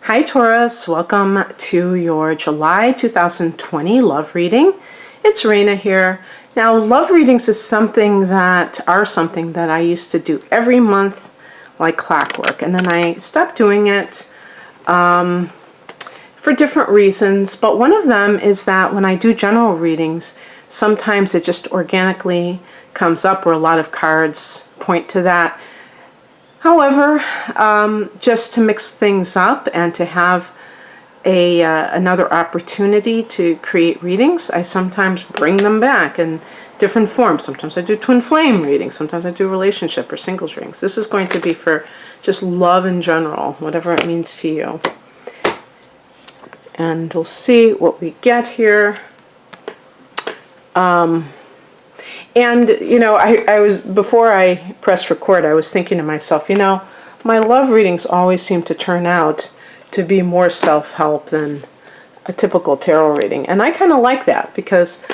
Hi Taurus, welcome to your July 2020 love reading. It's Raina here. Now, love readings are something that I used to do every month like clockwork, and then I stopped doing it for different reasons, but one of them is that when I do general readings, sometimes it just organically comes up where a lot of cards point to that. However, just to mix things up and to have another opportunity to create readings, I sometimes bring them back in different forms. Sometimes I do twin flame readings, sometimes I do relationship or singles readings. This is going to be for just love in general, whatever it means to you. And we'll see what we get here. And, you know, I was, before I pressed record, I was thinking to myself, you know, my love readings always seem to turn out to be more self-help than a typical tarot reading. And I kind of like that because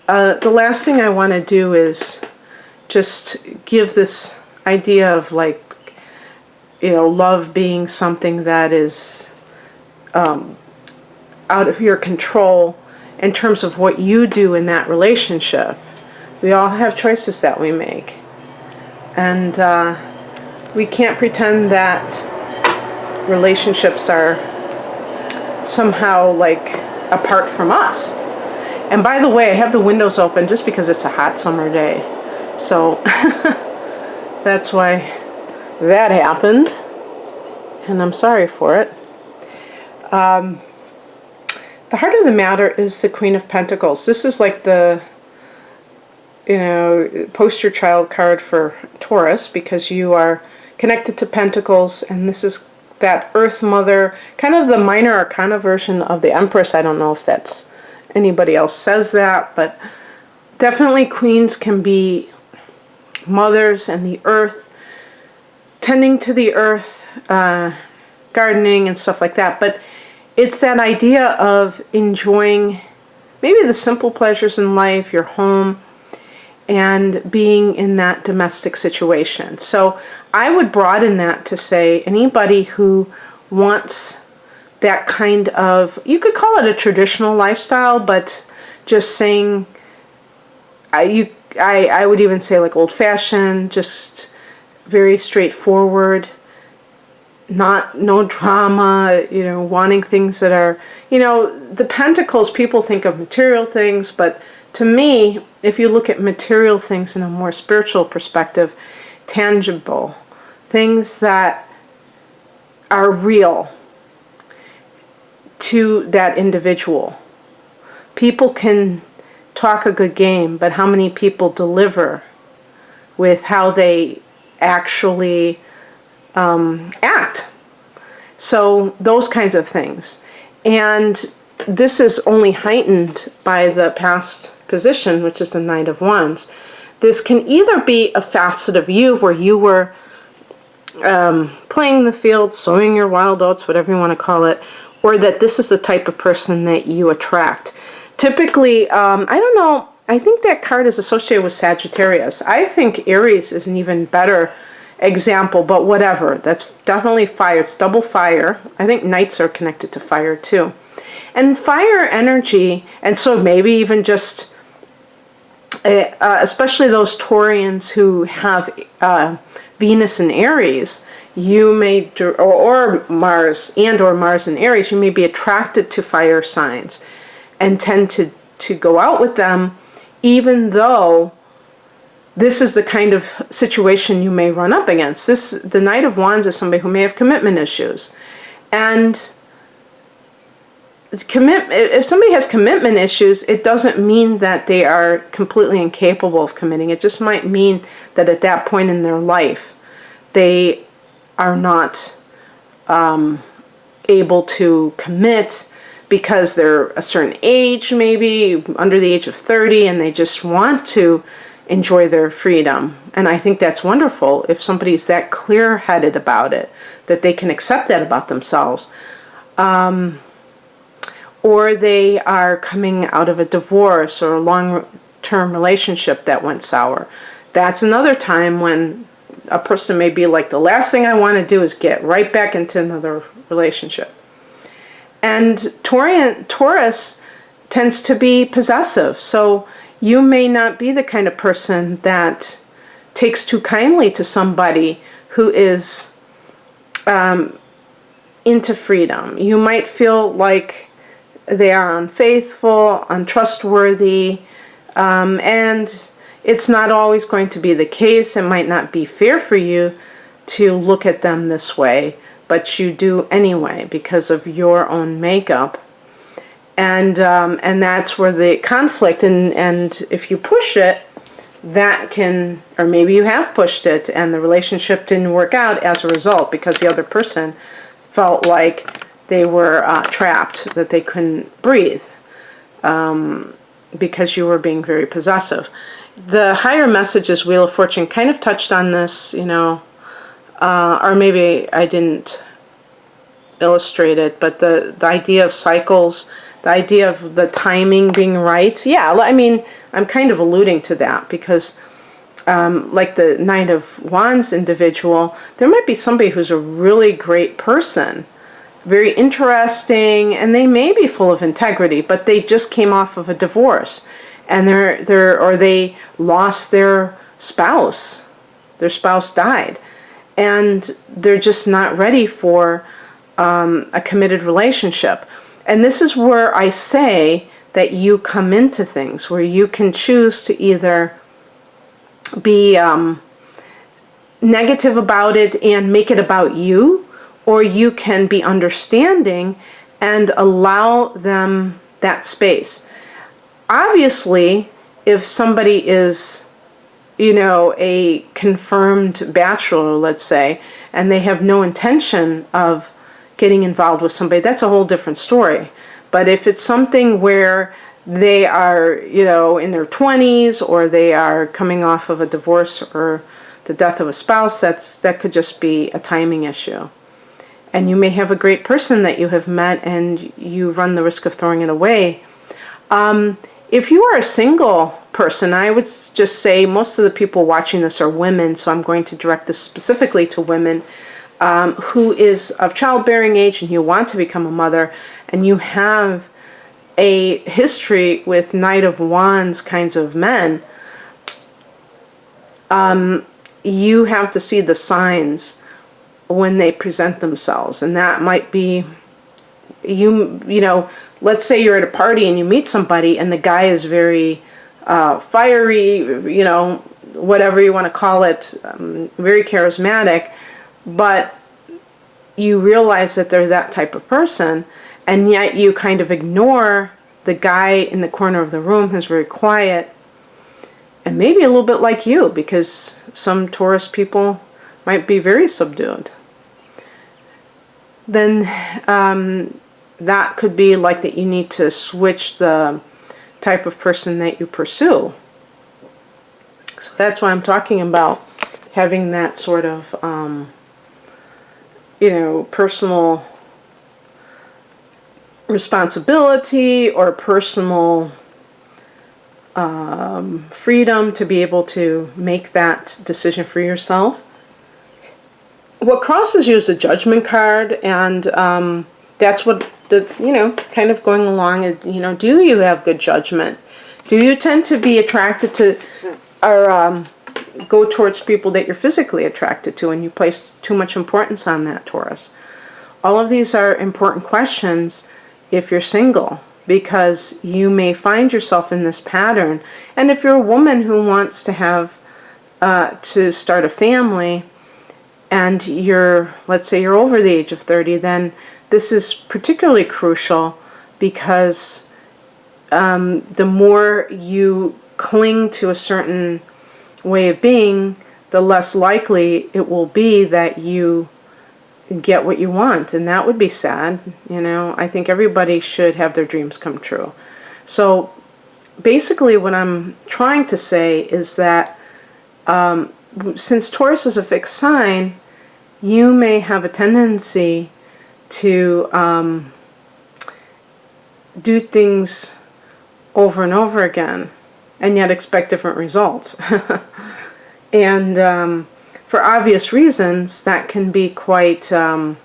the last thing I want to do is just give this idea of, like, you know, love being something that is out of your control in terms of what you do in that relationship. We all have choices that we make, and we can't pretend that relationships are somehow like apart from us. And by the way, I have the windows open just because it's a hot summer day, so that's why that happened, and I'm sorry for it. The heart of the matter is the Queen of Pentacles. This is like the, you know, poster child card for Taurus because you are connected to Pentacles, and this is that Earth Mother, kind of the minor arcana version of the Empress. I don't know if that's anybody else says that, but definitely queens can be mothers and the earth, tending to the earth, gardening and stuff like that. But it's that idea of enjoying maybe the simple pleasures in life, your home, and being in that domestic situation. So I would broaden that to say anybody who wants that kind of, you could call it a traditional lifestyle, but just saying, I would even say like old-fashioned, just very straightforward, no drama, you know, wanting things that are, you know, the Pentacles, people think of material things, but to me, if you look at material things in a more spiritual perspective, tangible, things that are real to that individual. People can talk a good game, but how many people deliver with how they actually act? So those kinds of things. And this is only heightened by the past position, which is the Knight of Wands. This can either be a facet of you where you were playing the field, sowing your wild oats, whatever you want to call it, or that this is the type of person that you attract. Typically, I don't know, I think that card is associated with Sagittarius. I think Aries is an even better example, but whatever. That's definitely fire. It's double fire. I think Knights are connected to fire too. And fire energy, and so maybe even just, especially those Taurians who have Venus in Aries, you may, or Mars in Aries, you may be attracted to fire signs and tend to go out with them, even though this is the kind of situation you may run up against. The Knight of Wands is somebody who may have commitment issues. And if somebody has commitment issues, it doesn't mean that they are completely incapable of committing. It just might mean that at that point in their life, they are not able to commit because they're a certain age, maybe under the age of 30, and they just want to enjoy their freedom. And I think that's wonderful if somebody's that clear-headed about it, that they can accept that about themselves. Or they are coming out of a divorce or a long-term relationship that went sour. That's another time when a person may be like, the last thing I want to do is get right back into another relationship. And Taurus tends to be possessive. So you may not be the kind of person that takes too kindly to somebody who is into freedom. You might feel like they are unfaithful, untrustworthy, and it's not always going to be the case. It might not be fair for you to look at them this way, but you do anyway because of your own makeup. And that's where the conflict, and if you push it, that can, or maybe you have pushed it and the relationship didn't work out as a result because the other person felt like they were trapped, that they couldn't breathe because you were being very possessive. The higher messages, Wheel of Fortune, kind of touched on this, or maybe I didn't illustrate it, but the idea of cycles, the idea of the timing being right. Yeah, I mean, I'm kind of alluding to that because like the Knight of Wands individual, there might be somebody who's a really great person, very interesting, and they may be full of integrity, but they just came off of a divorce, and they lost their spouse. Their spouse died, and they're just not ready for a committed relationship. And this is where I say that you come into things, where you can choose to either be negative about it and make it about you, or you can be understanding and allow them that space. Obviously, if somebody is, a confirmed bachelor, let's say, and they have no intention of getting involved with somebody, that's a whole different story. But if it's something where they are, in their 20s, or they are coming off of a divorce or the death of a spouse, that could just be a timing issue. And you may have a great person that you have met and you run the risk of throwing it away. If you are a single person, I would just say most of the people watching this are women, so I'm going to direct this specifically to women, who is of childbearing age and you want to become a mother, and you have a history with Knight of Wands kinds of men. You have to see the signs when they present themselves, and that might be let's say you're at a party and you meet somebody and the guy is very fiery, whatever you want to call it, very charismatic, but you realize that they're that type of person, and yet you kind of ignore the guy in the corner of the room who's very quiet and maybe a little bit like you, because some Taurus people might be very subdued. Then that could be like that you need to switch the type of person that you pursue. So that's why I'm talking about having that sort of, personal responsibility or personal freedom to be able to make that decision for yourself. What crosses you is a Judgment card, and that's what kind of going along, do you have good judgment? Do you tend to be attracted to, or go towards people that you're physically attracted to, and you place too much importance on that, Taurus? All of these are important questions if you're single, because you may find yourself in this pattern. And if you're a woman who wants to have, to start a family, and let's say you're over the age of 30, then this is particularly crucial, because the more you cling to a certain way of being, the less likely it will be that you get what you want, and that would be sad. I think everybody should have their dreams come true. So basically what I'm trying to say is that since Taurus is a fixed sign, you may have a tendency to do things over and over again and yet expect different results. And for obvious reasons, that can be quite a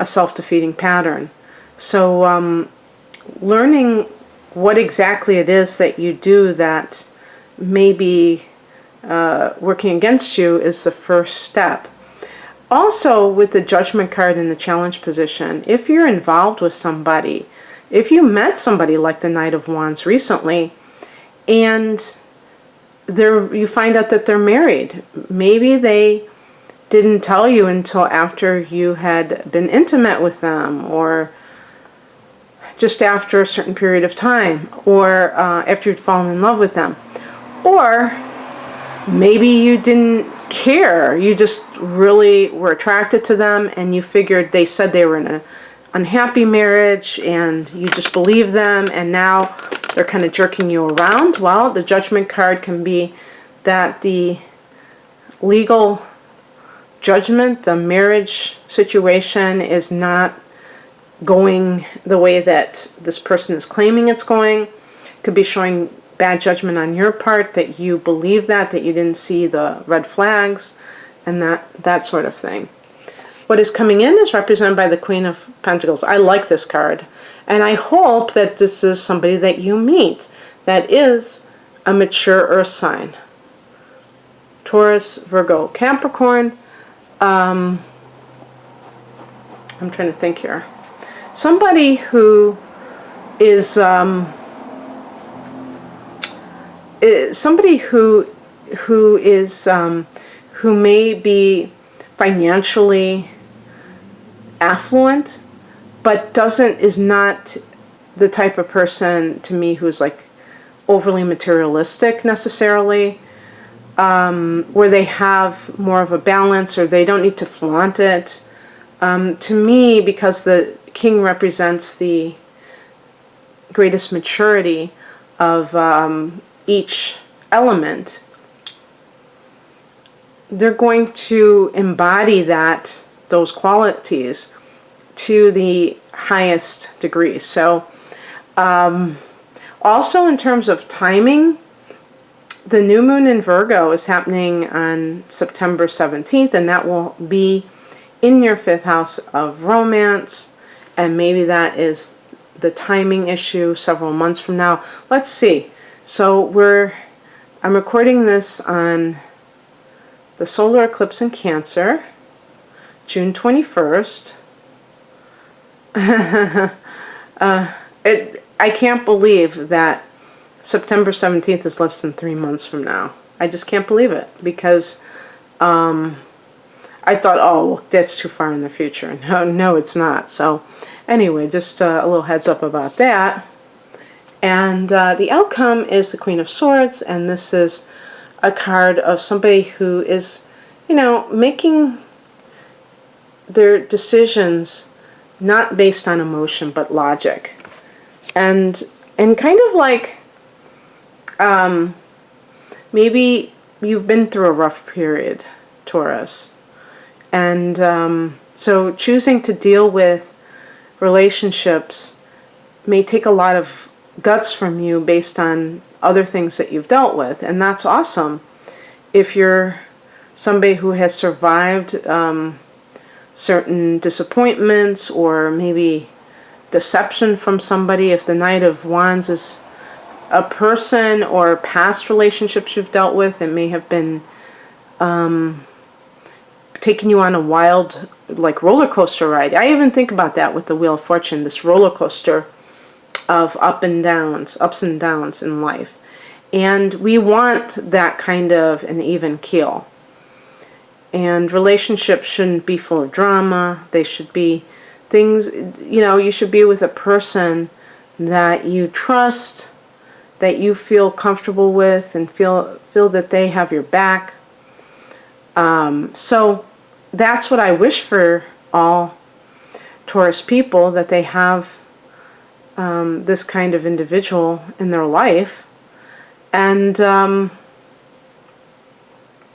self-defeating pattern. So learning what exactly it is that you do that may be working against you is the first step. Also, with the Judgment card in the challenge position, if you're involved with somebody, if you met somebody like the Knight of Wands recently, and you find out that they're married, maybe they didn't tell you until after you had been intimate with them, or just after a certain period of time, or after you'd fallen in love with them. Or maybe you didn't care. You just really were attracted to them, and you figured they said they were in an unhappy marriage, and you just believe them, and now they're kind of jerking you around. Well, the Judgment card can be that the legal judgment, the marriage situation is not going the way that this person is claiming it's going. Could be showing bad judgment on your part, that you believe that you didn't see the red flags, and that sort of thing. What is coming in is represented by the Queen of Pentacles. I like this card, and I hope that this is somebody that you meet that is a mature earth sign. Taurus, Virgo, Capricorn. I'm trying to think here. Somebody who is somebody who may be financially affluent, but is not the type of person to me who's like overly materialistic necessarily, where they have more of a balance, or they don't need to flaunt it. To me, because the King represents the greatest maturity of each element, they're going to embody those qualities to the highest degree. So also in terms of timing, the new moon in Virgo is happening on September 17th, and that will be in your 5th house of romance, and maybe that is the timing issue several months from now. Let's see. So I'm recording this on the solar eclipse in Cancer, June 21st. I can't believe that September 17th is less than 3 months from now. I just can't believe it, because I thought, oh, that's too far in the future. No, it's not. So anyway, just a little heads up about that. And the outcome is the Queen of Swords, and this is a card of somebody who is, making their decisions not based on emotion but logic, and kind of like maybe you've been through a rough period, Taurus, and so choosing to deal with relationships may take a lot of guts from you based on other things that you've dealt with, and that's awesome. If you're somebody who has survived certain disappointments, or maybe deception from somebody, if the Knight of Wands is a person or past relationships you've dealt with, it may have been taking you on a wild, like, roller coaster ride. I even think about that with the Wheel of Fortune, this roller coaster of ups and downs in life. And we want that kind of an even keel. And relationships shouldn't be full of drama. They should be things, you should be with a person that you trust, that you feel comfortable with, and feel that they have your back. So that's what I wish for all Taurus people, that they have this kind of individual in their life. And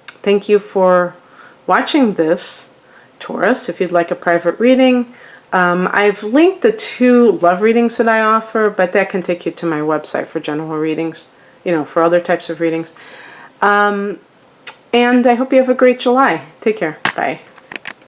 thank you for watching this, Taurus. If you'd like a private reading, I've linked the 2 love readings that I offer, but that can take you to my website for general readings, for other types of readings. And I hope you have a great July. Take care. Bye.